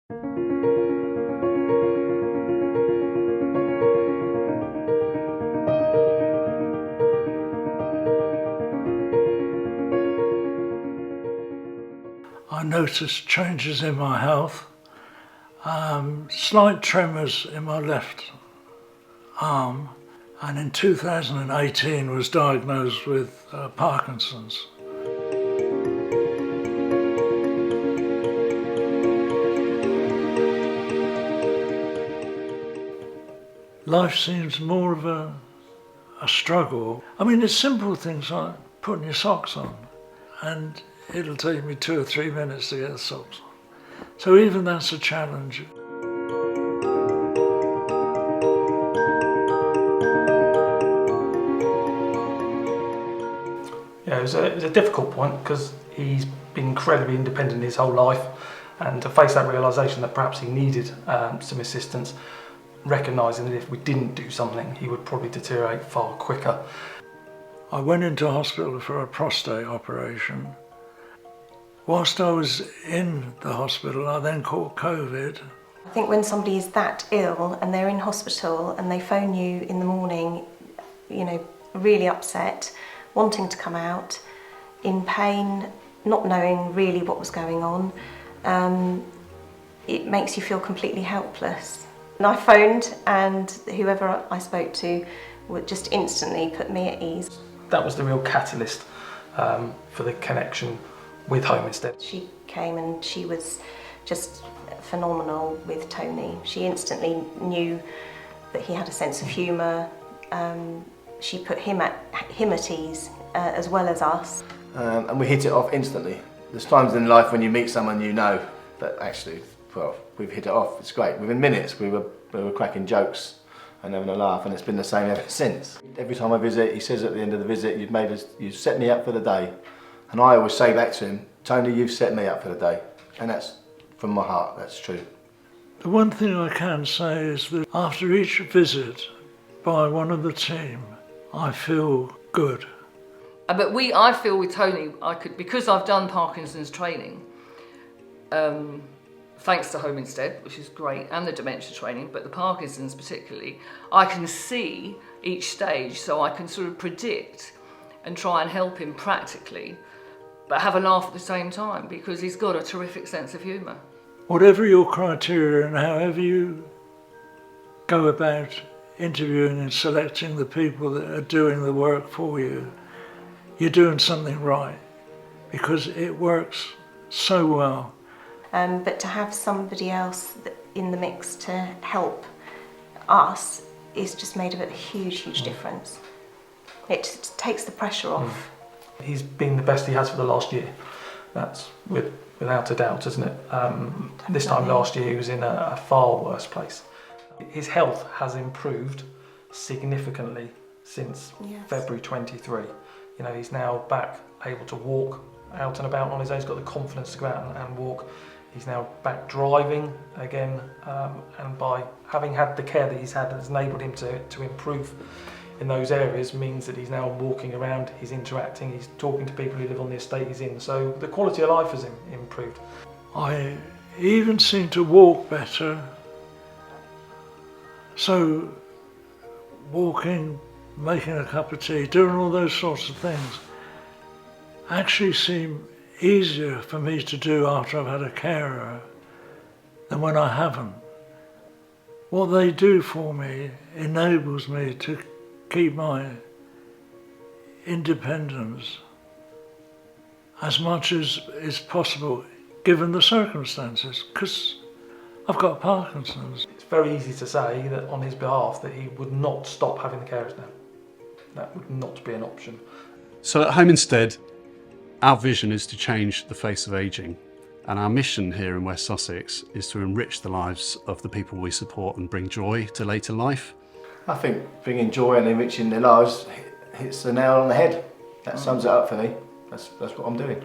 I noticed changes in my health, slight tremors in my left arm, and in 2018 was diagnosed with Parkinson's. Life seems more of a struggle. I mean, it's simple things like putting your socks on, and it'll take me 2 or 3 minutes to get the socks on. So even that's a challenge. Yeah, it was a difficult point because he's been incredibly independent his whole life, and to face that realisation that perhaps he needed some assistance, recognising that if we didn't do something he would probably deteriorate far quicker. I went into hospital for a prostate operation. Whilst I was in the hospital, I then caught COVID. I think when somebody is that ill and they're in hospital and they phone you in the morning, really upset, wanting to come out, in pain, not knowing really what was going on, it makes you feel completely helpless. And I phoned, and whoever I spoke to would just instantly put me at ease. That was the real catalyst for the connection with Home Instead. She came and she was just phenomenal with Tony. She instantly knew that he had a sense of humour. She put him at ease as well as us. And we hit it off instantly. There's times in life when you meet someone you know that actually, well, we've hit it off. It's great. Within minutes we were cracking jokes and having a laugh, and it's been the same ever since. Every time I visit, he says at the end of the visit, you've set me up for the day. And I always say back to him, Tony, you've set me up for the day. And that's from my heart, that's true. The one thing I can say is that after each visit by one of the team, I feel good. But I feel with Tony, because I've done Parkinson's training, thanks to Home Instead, which is great, and the dementia training, but the Parkinson's particularly, I can see each stage, so I can sort of predict and try and help him practically, but have a laugh at the same time, because he's got a terrific sense of humour. Whatever your criteria and however you go about interviewing and selecting the people that are doing the work for you, you're doing something right, because it works so well. But to have somebody else in the mix to help us is just made a huge difference. It takes the pressure off. He's been the best he has for the last year. That's without a doubt, isn't it? This time last year he was in a far worse place. His health has improved significantly since February 23. He's now back able to walk out and about on his own. He's got the confidence to go out and walk. He's now back driving again, and by having had the care that he's had has enabled him to improve in those areas, means that he's now walking around, he's interacting, he's talking to people who live on the estate he's in. So the quality of life has improved. I even seem to walk better. So walking, making a cup of tea, doing all those sorts of things actually seem easier for me to do after I've had a carer than when I haven't. What they do for me enables me to keep my independence as much as is possible given the circumstances, because I've got Parkinson's. It's very easy to say that on his behalf that he would not stop having the carers now. That would not be an option. So at Home Instead, our vision is to change the face of ageing, and our mission here in West Sussex is to enrich the lives of the people we support and bring joy to later life. I think bringing joy and enriching their lives hits the nail on the head. That sums it up for me. That's what I'm doing.